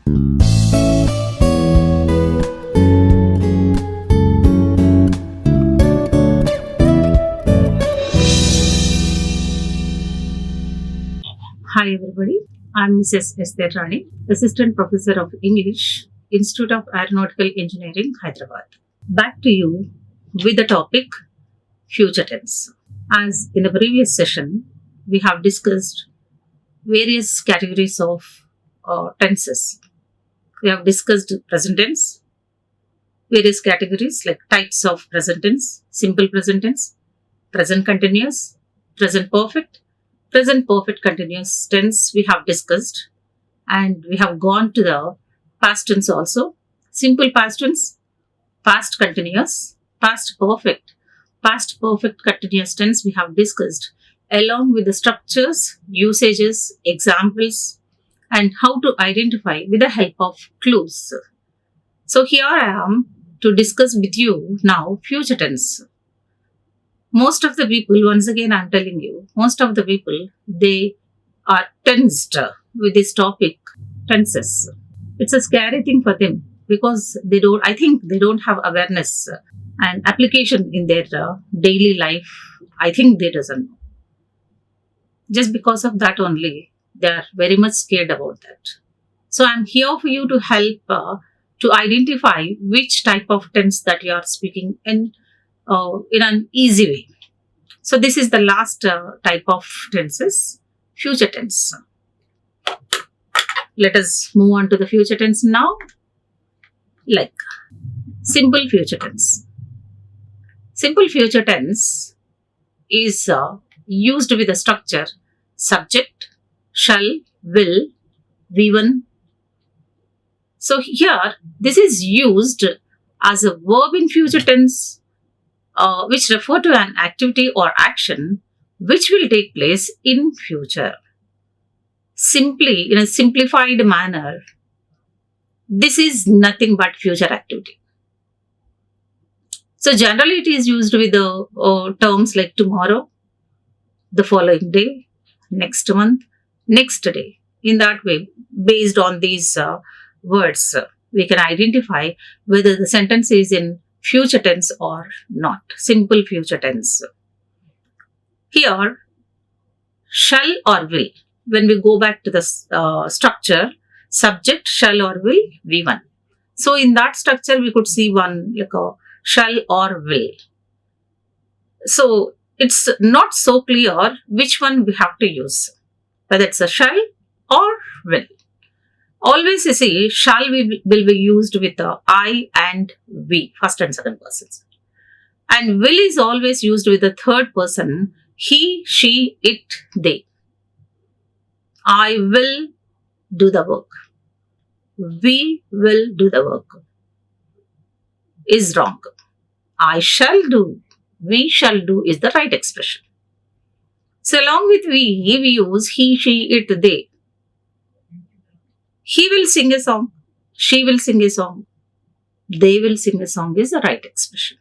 Hi everybody, I'm Mrs. Ester Rani, Assistant Professor of English, Institute of Aeronautical Engineering, Hyderabad. Back to you with the topic future tense. As in the previous session, we have discussed various categories of tenses. We have discussed present tense, various categories like types of present tense, simple present tense, present continuous, present perfect continuous tense we have discussed, and we have gone to the past tense also, simple past tense, past continuous, past perfect continuous tense we have discussed, along with the structures, usages, examples, and how to identify with the help of clues. So here I am to discuss with you now future tense. Most of the people, once again I'm telling you, most of the people, they are tensed with this topic, tenses. It's a scary thing for them because I think they don't have awareness and application in their daily life. I think they doesn't know. Just because of that only, they are very much scared about that. So I'm here for you to help to identify which type of tense that you are speaking in an easy way. So this is the last type of tenses, future tense. Let us move on to the future tense now. Like simple future tense. Simple future tense is used with the structure subject, shall, will, V1. So here this is used as a verb in future tense, which refer to an activity or action which will take place in future. Simply, in a simplified manner, this is nothing but future activity. So generally it is used with the terms like tomorrow, the following day, next month, next day. In that way, based on these words, we can identify whether the sentence is in future tense or not. Simple future tense. Here, shall or will. When we go back to the structure, subject, shall or will, V1. So in that structure, we could see one like a shall or will. So it's not so clear which one we have to use, whether it's a shall or will. Always you see, shall will be used with the I and we, first and second persons. And will is always used with the third person, he, she, it, they. I will do the work. We will do the work. Is wrong. I shall do, we shall do is the right expression. So along with we use he, she, it, they. He will sing a song, she will sing a song, they will sing a song is the right expression.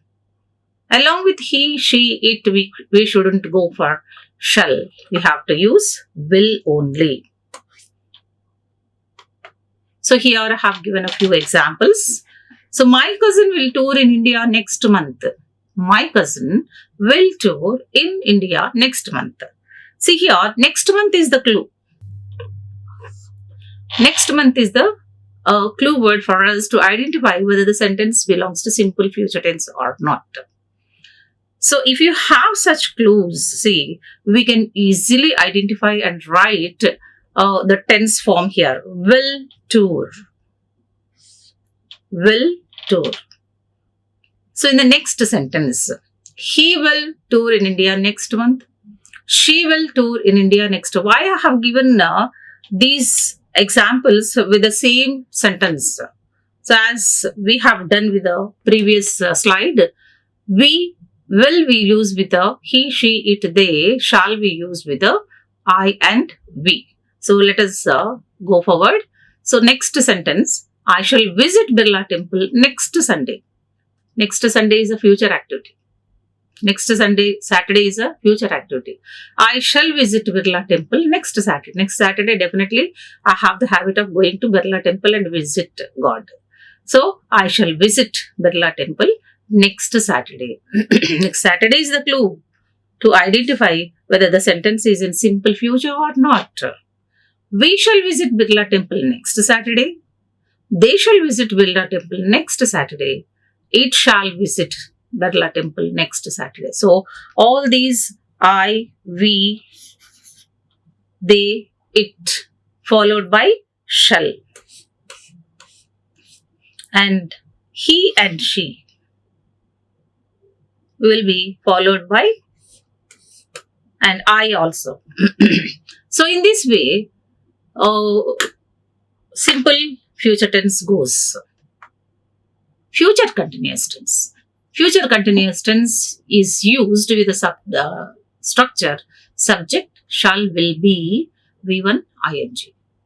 Along with he, she, it, we shouldn't go for shall. We have to use will only. So here I have given a few examples. So my cousin will tour in India next month. My cousin will tour in India next month. See here, next month is the clue. Next month is the clue word for us to identify whether the sentence belongs to simple future tense or not. So if you have such clues, see, we can easily identify and write the tense form here. Will tour. Will tour. So in the next sentence, he will tour in India next month. She will tour in India next. Why I have given these examples with the same sentence? So as we have done with the previous slide, we will be used with the he, she, it, they. Shall be used with the I and we. So let us go forward. So next sentence, I shall visit Birla Temple next Sunday. Next Sunday is a future activity. Next Saturday is a future activity. I shall visit Birla Temple next Saturday. Next Saturday, definitely, I have the habit of going to Birla Temple and visit God. So, I shall visit Birla Temple next Saturday. Next Saturday is the clue to identify whether the sentence is in simple future or not. We shall visit Birla Temple next Saturday. They shall visit Birla Temple next Saturday. It shall visit Birla Temple next Saturday. So, all these I, we, they, it, followed by shall. And he and she will be followed by and I also. So, in this way, simple future tense goes. Future continuous tense. Future continuous tense is used with the structure subject, shall, will, be, V1, ing.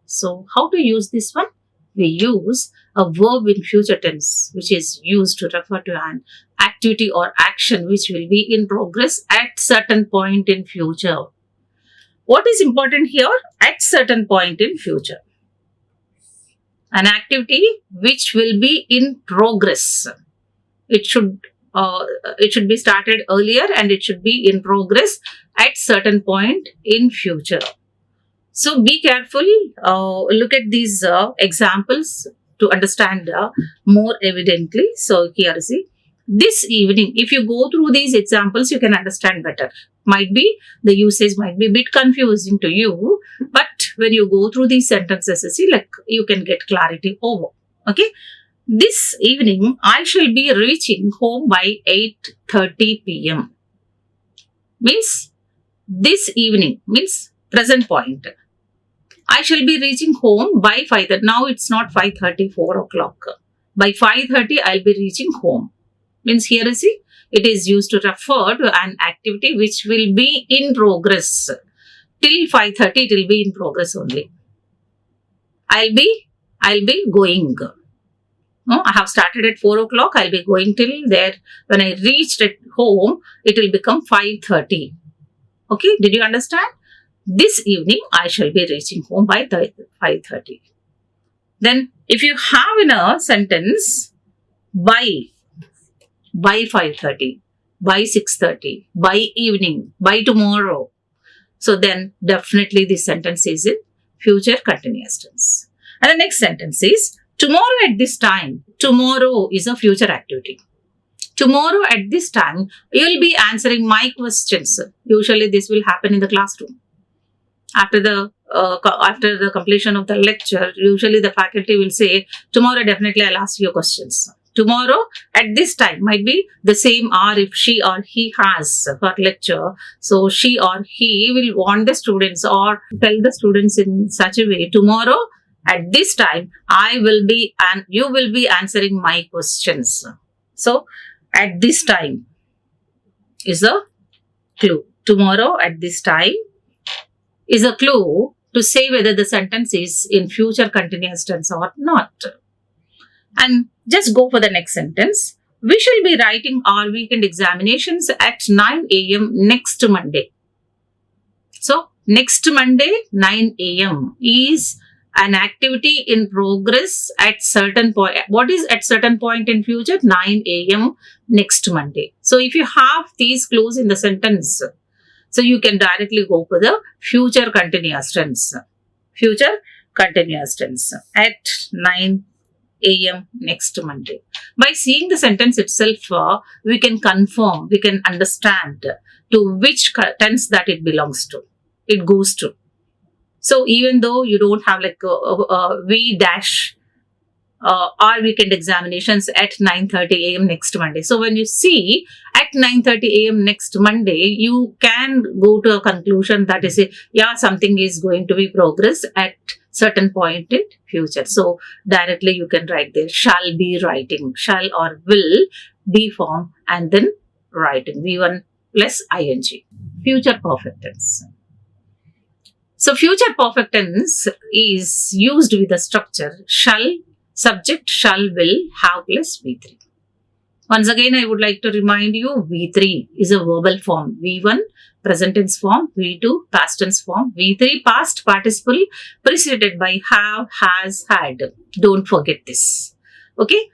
So, how to use this one? We use a verb in future tense which is used to refer to an activity or action which will be in progress at certain point in future. What is important here? At certain point in future. An activity which will be in progress. It should be started earlier and it should be in progress at certain point in future. So be careful. Look at these examples to understand more evidently. So here see, this evening, if you go through these examples, you can understand better. Might be the usage might be a bit confusing to you, but when you go through these sentences, see, like you can get clarity over. Okay. This evening, I shall be reaching home by 8:30 p.m. Means this evening means present point. I shall be reaching home by 5:30. Now it's not 5:30, 4 o'clock. By 5:30, I'll be reaching home. Means here you see, it is used to refer to an activity which will be in progress. Till 5:30, it will be in progress only. I'll be going. No, I have started at 4 o'clock. I'll be going till there. When I reached at home, it will become 5:30. Okay, did you understand? This evening, I shall be reaching home by 5:30. Then, if you have in a sentence, by 5:30, by 6:30, by evening, by tomorrow. So then definitely this sentence is in future continuous tense. And the next sentence is tomorrow at this time. Tomorrow is a future activity. Tomorrow at this time, you will be answering my questions. Usually this will happen in the classroom. After the completion of the lecture, usually the faculty will say, tomorrow definitely I'll ask you questions. Tomorrow at this time might be the same hour if she or he has her lecture. So she or he will want the students or tell the students in such a way, tomorrow at this time I will be and you will be answering my questions. So at this time is a clue. Tomorrow at this time is a clue to say whether the sentence is in future continuous tense or not. And just go for the next sentence. We shall be writing our weekend examinations at 9 a.m. next Monday. So, next Monday, 9 a.m. is an activity in progress at certain point. What is at certain point in future? 9 a.m. next Monday. So, if you have these clues in the sentence, so you can directly go for the future continuous tense. Future continuous tense at 9 a.m. next Monday. By seeing the sentence itself, we can confirm, we can understand to which tense that it belongs to, it goes to. So even though you don't have like we dash our weekend examinations at 9:30 a.m. next Monday. So when you see at 9:30 a.m. next Monday, you can go to a conclusion that is, yeah, something is going to be progress at certain point in future. So directly you can write there, shall be writing, shall or will be form and then writing, V1 plus ing, future perfect tense. So future perfect tense is used with the structure shall, subject, shall, will, have plus V3. Once again, I would like to remind you, V3 is a verbal form. V1 present tense form, V2 past tense form, V3 past participle preceded by have, has, had. Don't forget this. Okay.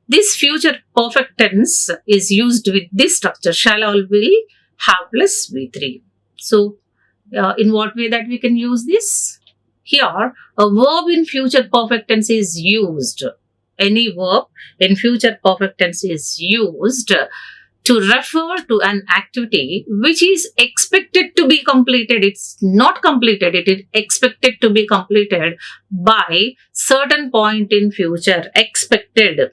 This future perfect tense is used with this structure, shall, all, will, have plus V3. So in what way that we can use this? Here, a verb in future perfect tense is used. Any verb in future perfect tense is used to refer to an activity which is expected to be completed. It's not completed, it is expected to be completed by certain point in future. Expected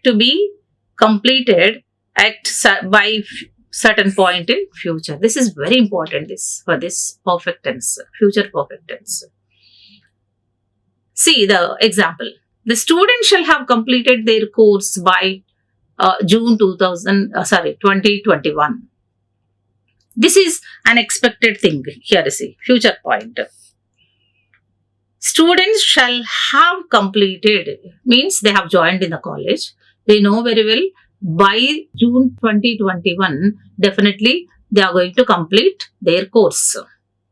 to be completed by certain point in future. This is very important, this for this perfect tense, future perfect tense. See the example. The students shall have completed their course by June 2021. This is an expected thing. Here is a future point. Students shall have completed means they have joined in the college. They know very well by June 2021, definitely they are going to complete their course.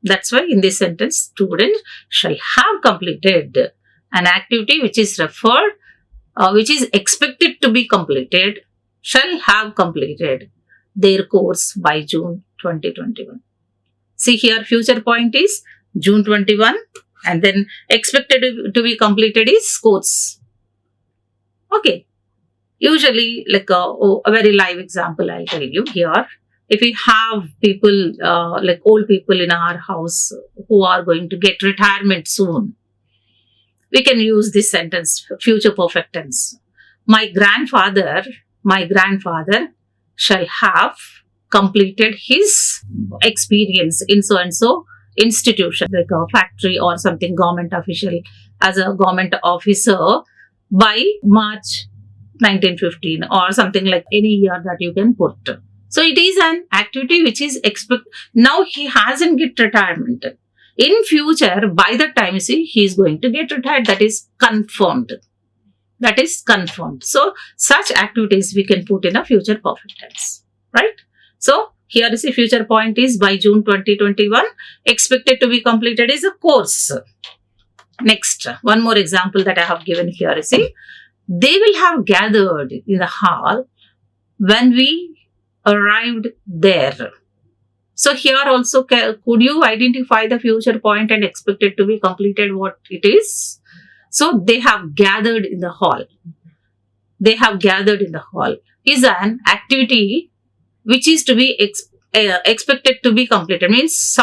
That's why in this sentence, students shall have completed an activity which is referred, which is expected to be completed, shall have completed their course by June 2021. See here, future point is June 21, and then expected to be completed is course. Okay. Usually, like a very live example I'll tell you here. If we have people, like old people in our house who are going to get retirement soon, we can use this sentence, future perfect tense. My grandfather shall have completed his experience in so and so institution, like a factory or something, government official, as a government officer by March 1915 or something, like any year that you can put. So it is an activity which is now he hasn't get retirement. In future, by the time, see, he is going to get retired. That is confirmed. That is confirmed. So such activities we can put in a future perfect tense, right? So here is the future point is by June 2021, expected to be completed is a course. Next, one more example that I have given here is, see, they will have gathered in the hall when we arrived there. So here also, could you identify the future point and expected to be completed what it is? So they have gathered in the hall. They have gathered in the hall is an activity which is to be expected to be completed. Means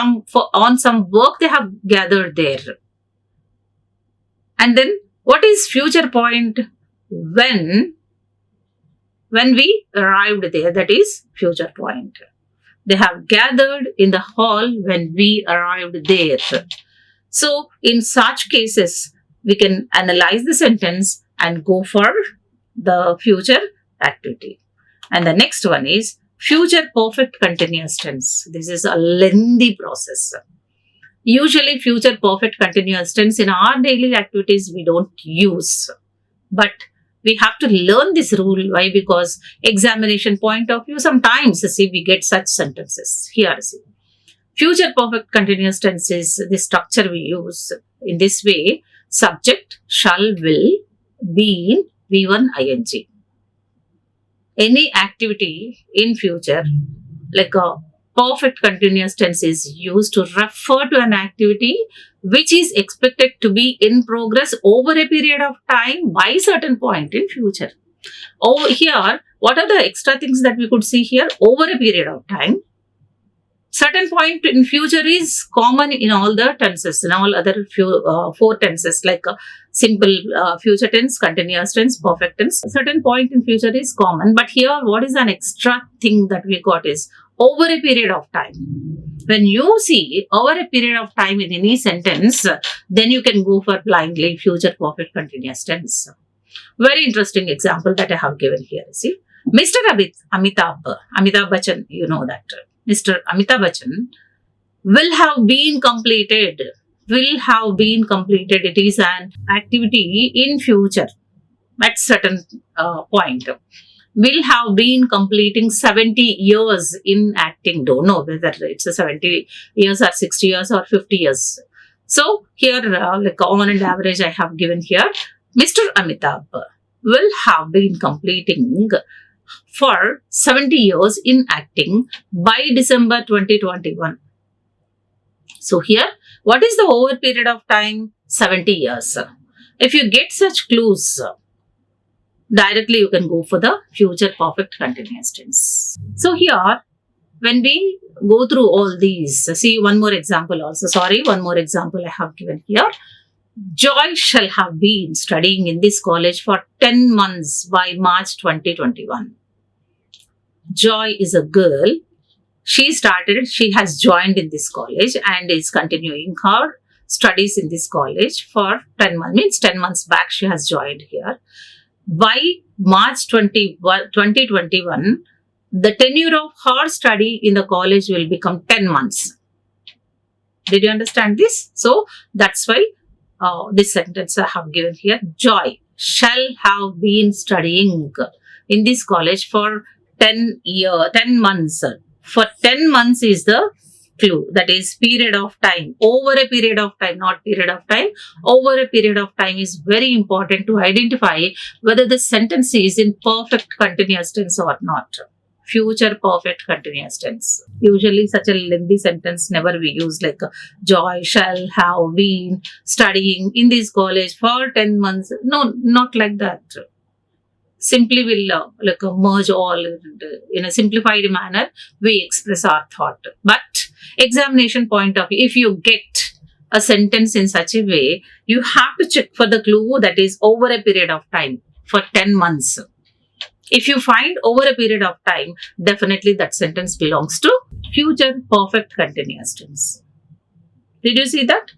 on some work they have gathered there. And then what is future point when we arrived there? That is future point. They have gathered in the hall when we arrived there. So in such cases, we can analyze the sentence and go for the future activity. And the next one is future perfect continuous tense. This is a lengthy process. Usually future perfect continuous tense in our daily activities we don't use. But we have to learn this rule. Why? Because examination point of view, sometimes see we get such sentences. Here see. Future perfect continuous tense is the structure we use in this way. Subject, shall, will, been, V1, ing. Any activity in future, like a perfect continuous tense, is used to refer to an activity which is expected to be in progress over a period of time by certain point in future. Over here, what are the extra things that we could see here? Over a period of time. Certain point in future is common in all the tenses, in all other four tenses, like simple future tense, continuous tense, perfect tense. Certain point in future is common, but here what is an extra thing that we got is over a period of time. When you see over a period of time in any sentence, then you can go for blindly future perfect continuous tense. Very interesting example that I have given here. See, Mr. Amitabh Bachchan, you know that. Mr. Amitabh Bachchan will have been completed. Will have been completed. It is an activity in future. at certain point. Will have been completing 70 years in acting. Don't know whether it's a 70 years or 60 years or 50 years. So here, like on an average, I have given here, Mr. Amitabh will have been completing for 70 years in acting by December 2021. So here, what is the over period of time? 70 years. If you get such clues, directly you can go for the future perfect continuous tense. So here, when we go through all these, see one more example also. Sorry, one more example I have given here. Joy shall have been studying in this college for 10 months by March 2021. Joy is a girl. She has joined in this college and is continuing her studies in this college for 10 months. Means 10 months back she has joined here. By March 2021, the tenure of her study in the college will become 10 months. Did you understand this? So that's why this sentence I have given here. Joy shall have been studying in this college for 10 months. For 10 months is the clue. That is period of time. Over a period of time, not period of time. Over a period of time is very important to identify whether the sentence is in perfect continuous tense or not. Future perfect continuous tense. Usually such a lengthy sentence never we use, like Joy shall have been studying in this college for 10 months. No, not like that. Simply will merge all in a simplified manner. We express our thought. But examination point of view, if you get a sentence in such a way, you have to check for the clue that is over a period of time for 10 months. If you find over a period of time, definitely that sentence belongs to future perfect continuous tense. Did you see that?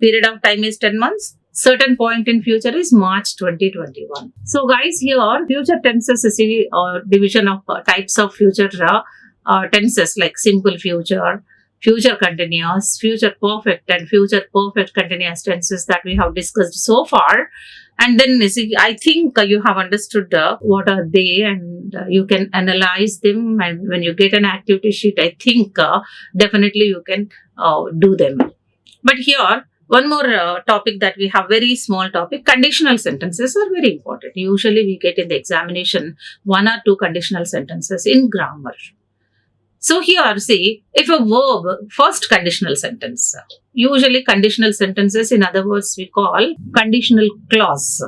Period of time is 10 months. Certain point in future is March 2021. So guys, here future tenses is a division of types of future tenses, like simple future, future continuous, future perfect and future perfect continuous tenses that we have discussed so far. And then I think you have understood what are they, and you can analyze them, and when you get an activity sheet, I think definitely you can do them. But here one more topic that we have, very small topic. Conditional sentences are very important. Usually we get in the examination 1 or 2 conditional sentences in grammar. So here, see, if a verb, first conditional sentence. Usually conditional sentences, in other words, we call conditional clause.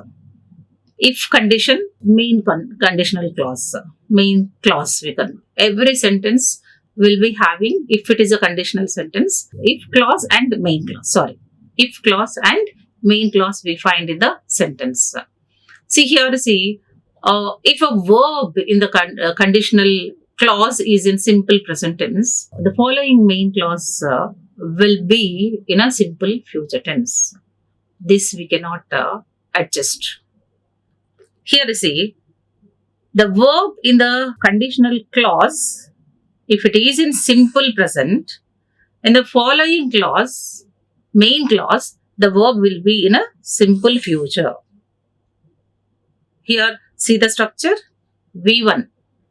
If condition, main conditional clause. Main clause, we can. Every sentence will be having, if it is a conditional sentence, if clause and main clause. Sorry. If clause and main clause we find in the sentence. See here, see, if a verb in the conditional clause is in simple present tense, the following main clause will be in a simple future tense. This we cannot adjust. Here, see, the verb in the conditional clause, if it is in simple present, in the following clause, main clause, the verb will be in a simple future. Here, see the structure. V1,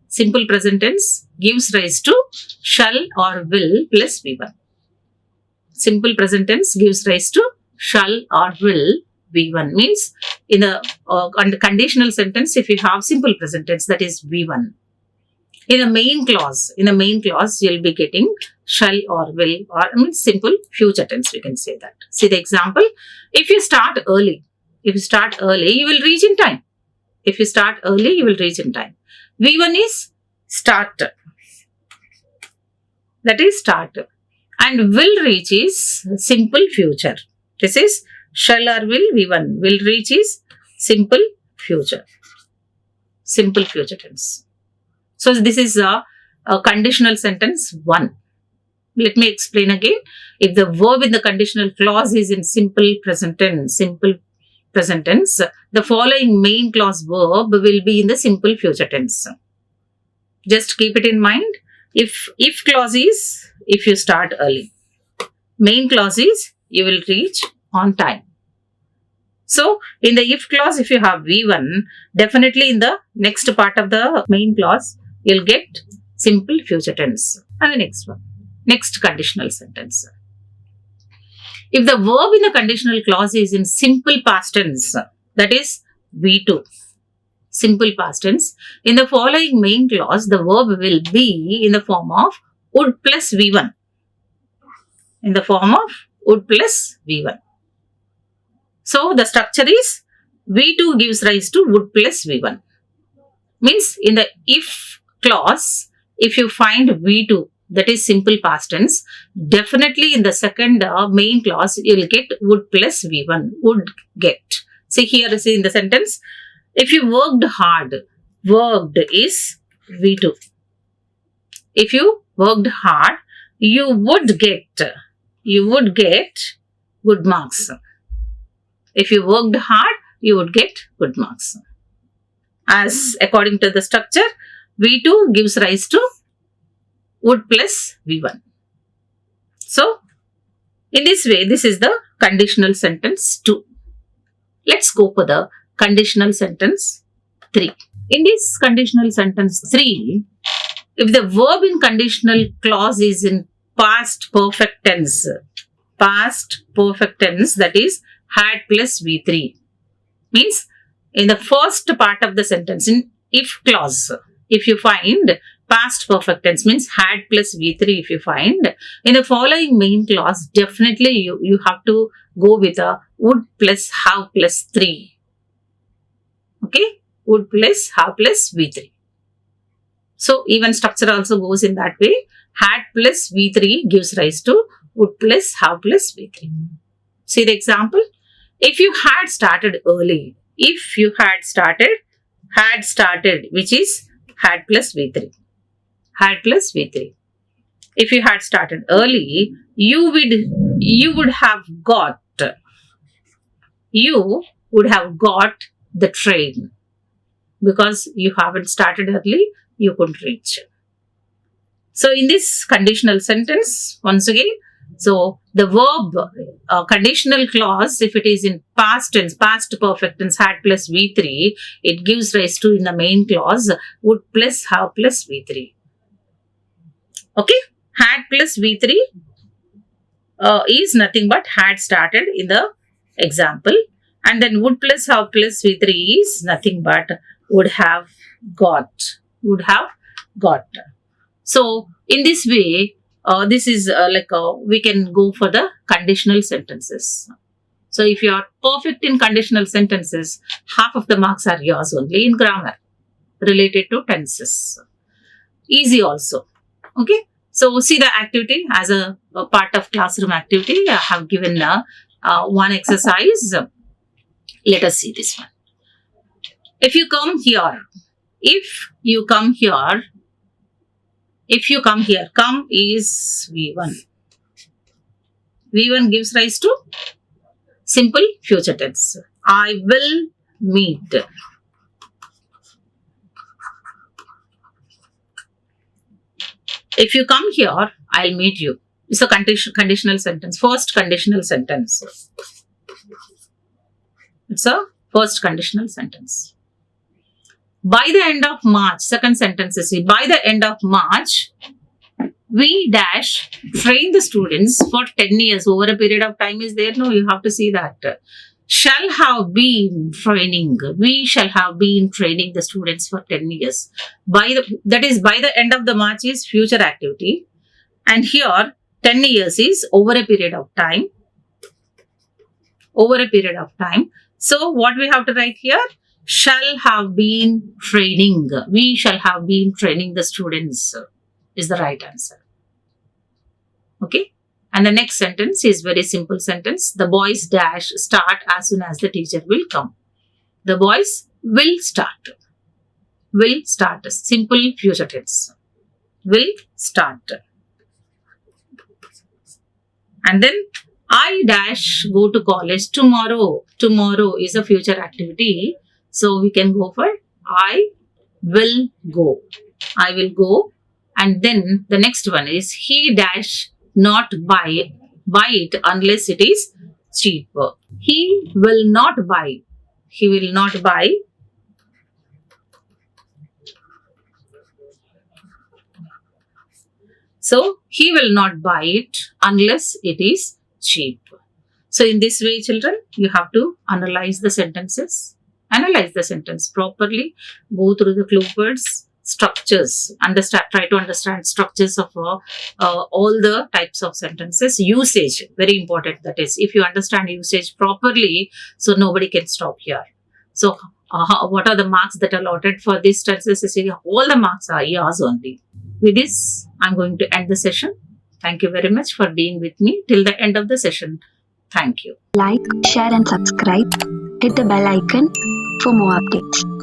simple present tense, gives rise to shall or will plus V1. Simple present tense gives rise to shall or will V1. Means in the conditional sentence, if you have simple present tense, that is V1. In a main clause, you'll be getting shall or will, or means simple future tense, we can say that. See the example. If you start early, you will reach in time. If you start early, you will reach in time. V1 is start. That is start. And will reach is simple future. This is shall or will, V1. Will reach is simple future. Simple future tense. So this is a conditional sentence 1. Let me explain again. If the verb in the conditional clause is in simple present tense, the following main clause verb will be in the simple future tense. Just keep it in mind. If clause is, if you start early. Main clause is, you will reach on time. So in the if clause, if you have V1, definitely in the next part of the main clause, you'll get simple future tense. And the next one, next conditional sentence. If the verb in the conditional clause is in simple past tense, that is V2, simple past tense, in the following main clause, the verb will be in the form of would plus V1. In the form of would plus V1. So the structure is V2 gives rise to would plus V1. Means in the if clause, if you find V2, that is simple past tense, definitely in the second main clause, you will get would plus V1, would get. See here, see in the sentence, if you worked hard, worked is V2. If you worked hard, you would get good marks. If you worked hard, you would get good marks. As according to the structure, V2 gives rise to would plus V1. So, in this way, this is the conditional sentence 2. Let's go for the conditional sentence 3. In this conditional sentence 3, if the verb in conditional clause is in past perfect tense, that is had plus V3, means in the first part of the sentence, in if clause, if you find past perfect tense, means had plus V3, if you find, in the following main clause, definitely you have to go with a would plus have plus 3. Okay, would plus have plus V3. So even structure also goes in that way. Had plus V3 gives rise to would plus have plus V3. See the example? If you had started early, if you had started, which is had plus V3. Had plus V3. If you had started early, you would have got the train. Because you haven't started early, you couldn't reach. So in this conditional sentence, once again, so the verb conditional clause, if it is in past tense, past perfect tense, had plus V3, it gives rise to in the main clause would plus have plus V3. Okay, had plus V3 is nothing but had started in the example, and then would plus have plus V3 is nothing but would have got. So in this way, this is we can go for the conditional sentences. So if you are perfect in conditional sentences, half of the marks are yours only in grammar related to tenses. Easy also. Okay. So see the activity as a part of classroom activity. I have given one exercise. Let us see this one. If you come here, come is V1. V1 gives rise to simple future tense. I will meet. If you come here, I'll meet you. It's a conditional sentence. First conditional sentence. It's a first conditional sentence. By the end of March, second sentence is, by the end of March, we dash train the students for 10 years. Over a period of time is there? No, you have to see that. Shall have been training. We shall have been training the students for 10 years. That is, by the end of the March is future activity. And here, 10 years is over a period of time. Over a period of time. So, what we have to write here? Shall have been training. We shall have been training the students is the right answer. Okay. And the next sentence is very simple sentence. The boys dash start as soon as the teacher will come. The boys will start. Will start. Simple future tense. Will start. And then I dash go to college tomorrow. Tomorrow is a future activity. So we can go for I will go. I will go. And then the next one is he dash not buy it unless it is cheap. He will not buy. He will not buy. So he will not buy it unless it is cheap. So in this way, children, you have to analyze the sentences, analyze the sentence properly, go through the clue words, structures, try to understand structures of all the types of sentences, usage, very important. That is, if you understand usage properly, so nobody can stop here. So what are the marks that are allotted for these sentences? All the marks are yours only. With this, I'm going to end the session. Thank you very much for being with me till the end of the session. Thank you. Like, share and subscribe. Hit the bell icon for more updates.